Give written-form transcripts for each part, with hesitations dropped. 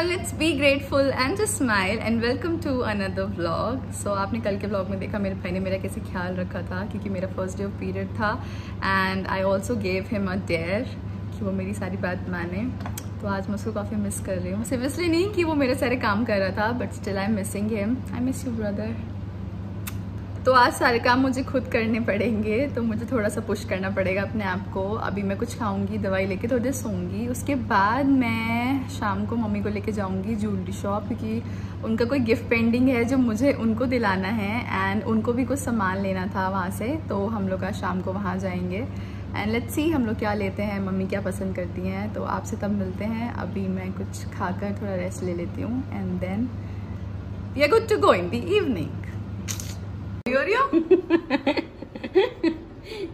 everyone, let's be grateful and just smile and welcome to another vlog. So आपने कल के vlog में देखा मेरे भाई ने मेरा कैसे ख्याल रखा था क्योंकि मेरा फर्स्ट डे ऑफ पीरियड था and I also gave him a dare कि वो मेरी सारी बात माने. तो आज मैं उसको काफ़ी मिस कर रही हूँ. सीरियसली नहीं कि वो मेरे सारे काम कर रहा था but still I am missing him. I miss you brother. तो आज सारे काम मुझे खुद करने पड़ेंगे तो मुझे थोड़ा सा पुश करना पड़ेगा अपने आप को. अभी मैं कुछ खाऊंगी, दवाई लेके थोड़ी देर सोऊंगी. उसके बाद मैं शाम को मम्मी को लेके जाऊंगी ज्वेलरी शॉप क्योंकि उनका कोई गिफ्ट पेंडिंग है जो मुझे उनको दिलाना है एंड उनको भी कुछ सामान लेना था वहाँ से. तो हम लोग आज शाम को वहाँ जाएंगे एंड लेट्स सी हम लोग क्या लेते हैं, मम्मी क्या पसंद करती हैं. तो आपसे तब मिलते हैं. अभी मैं कुछ खाकर थोड़ा रेस्ट ले लेती हूँ and then we are good to go in the evening.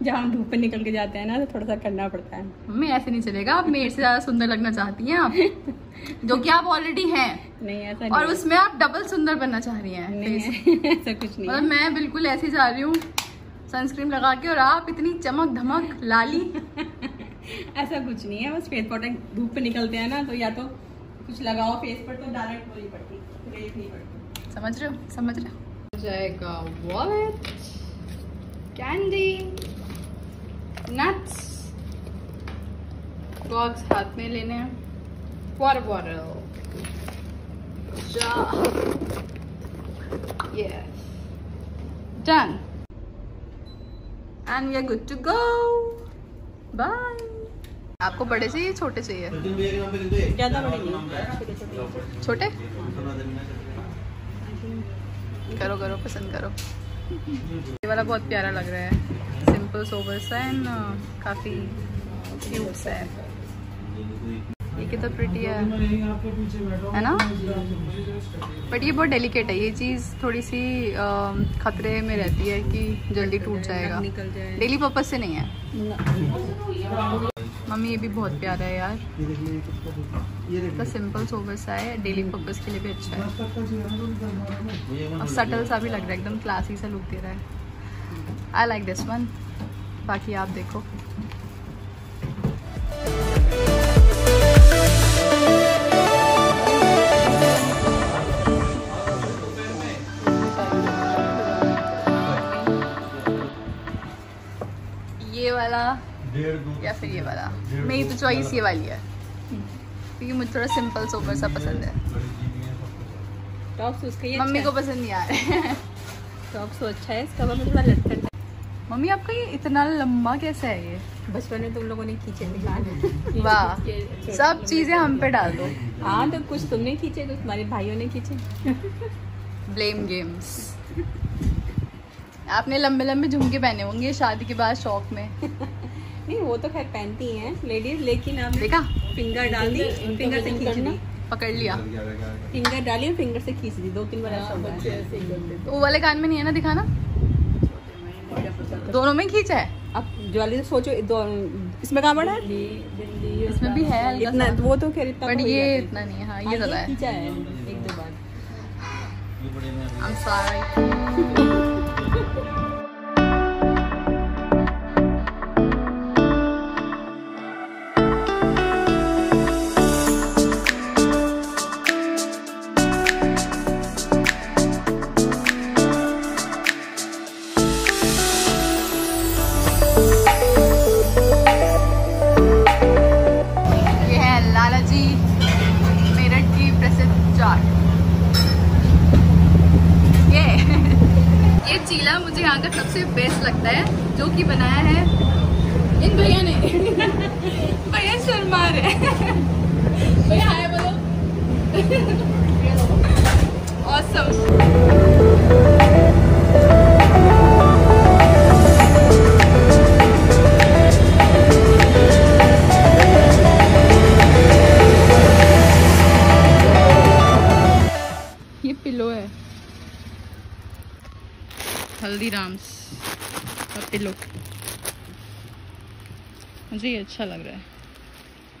जब हम धूप पे निकल के जाते हैं ना तो थोड़ा सा करना पड़ता है. मम्मी ऐसे नहीं चलेगा. आप मेरे से ज्यादा सुंदर लगना चाहती हैं आप जो कि आप ऑलरेडी हैं. नहीं ऐसा नहीं. और उसमें आप डबल सुंदर बनना चाह रही हैं. नहीं ऐसा कुछ नहीं. मतलब मैं बिल्कुल ऐसे ही जा रही हूँ सनस्क्रीन लगा के और आप इतनी चमक धमक लाली. ऐसा कुछ नहीं है. बस फेस प्रोटेक्ट धूप पे निकलते हैं ना तो या तो कुछ लगाओ फेस पर तो डायरेक्ट वो नहीं पड़ती, रेत नहीं पड़ती. समझ रहे हो? समझ रहे हो? जाएगा वॉलेट, कैंडी, नट्स, बॉक्स हाथ में लेने हैं, water bottle, yes done and we are good to go. Bye. आपको बड़े चाहिए छोटे चाहिए? ज्यादा बड़े नहीं, छोटे. करो करो पसंद करो. ये वाला बहुत प्यारा लग रहा है. सिंपल सोबर सा एंड काफी क्यूट सा है. ये कितना प्रिटी है ना. बट ये बहुत डेलिकेट है. ये चीज़ थोड़ी सी खतरे में रहती है कि जल्दी टूट जाएगा. निकल जाए. डेली पर्पज से नहीं है. मम्मी ये भी बहुत प्यारा है यार. तो सिंपल सोबर सा है, डेली पर्पज के लिए भी अच्छा है और सटल सा भी लग रहा है. एकदम क्लासी सा लुक दे रहा है. I like this one. बाकी आप देखो. ये वाला या फिर ये वाला. मेरी तो चॉइस ये वाली है क्योंकि मुझे थोड़ा सिंपल सोबर सा पसंद है. टॉप्स उसका ही मम्मी अच्छा को पसंद नहीं आ रहा है. टॉप्स तो अच्छा है. इसका मुझे थोड़ा लटकन. मम्मी आपका ये इतना लंबा कैसा है? ये बचपन में तुम लोगों ने खींचे थे. वाह. सब चीजें हम पे डाल दो. हाँ तो कुछ तुमने खींचे, कुछ तुम्हारे भाइयों ने खींचे. Blame games. आपने लंबे लंबे झुमके पहने होंगे शादी के बाद शौक में. नहीं वो तो खैर पहनती हैं लेडीज, लेकिन आप देखा फिंगर डाल दी, फिंगर से खींच दी, पकड़ लिया, फिंगर डाली और फिंगर से खींच दी. 2-3 बार ऐसा हुआ है. तो वो वाले कान में नहीं है ना, दिखाना. दोनों में खींचा है. अब ज्वेलरी सोचो इसमें कहाँ बड़ा है. इसमें भी है इतना. वो तो खैर इतना बट ये इतना नहीं है. हाँ ये ज़्यादा है. खींचा है 1-2 बार. I'm sorry. ये चीला मुझे यहाँ का सबसे बेस्ट लगता है जो कि बनाया है इन भैया ने. भैया शर्मा रहे. भैया हाय बोलो. ऑसम. ये पिलो है हल्दीराम्स का पिलो. मुझे ये अच्छा लग रहा है.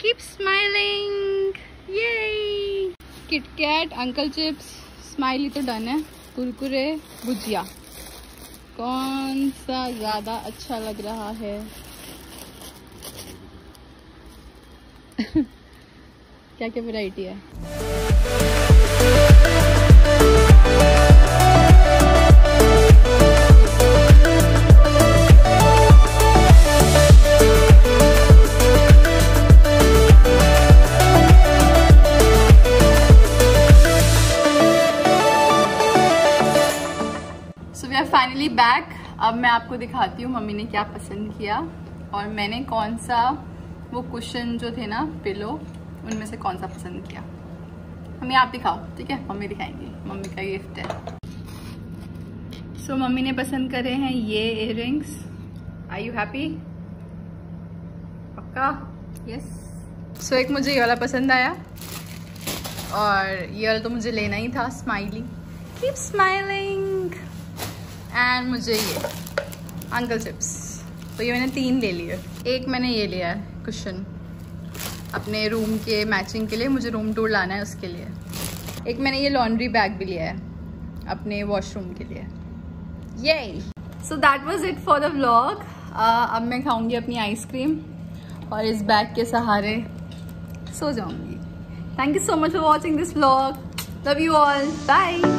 Keep smiling. ये किटकैट, अंकल चिप्स, स्माइली तो डन है. कुरकुरे, भुजिया. कौन सा ज़्यादा अच्छा लग रहा है? क्या क्या वैरायटी है? बैक। अब मैं आपको दिखाती हूँ मम्मी ने क्या पसंद किया और मैंने कौन सा वो कुशन जो थे ना पिलो, उनमें से कौन सा पसंद किया। मम्मी आप दिखाओ, ठीक है? मम्मी दिखाएंगी, मम्मी का गिफ्ट है। सो मम्मी ने पसंद करे हैं ये इयररिंग्स। Are you happy? पक्का? यस। सो एक मुझे ये वाला पसंद आया और ये वाला तो मुझे लेना ही था, स्माइली, कीप स्माइलिंग। एंड मुझे ये अंकल चिप्स, तो ये मैंने 3 ले लिए। एक मैंने ये लिया है कुशन अपने रूम के मैचिंग के लिए, मुझे रूम टूर लाना है उसके लिए। एक मैंने ये लॉन्ड्री बैग भी लिया है अपने वॉशरूम के लिए। ये so that was it for the vlog. अब मैं खाऊंगी अपनी आइसक्रीम और इस बैग के सहारे सो जाऊंगी। Thank you so much for watching this vlog. Love you all, bye.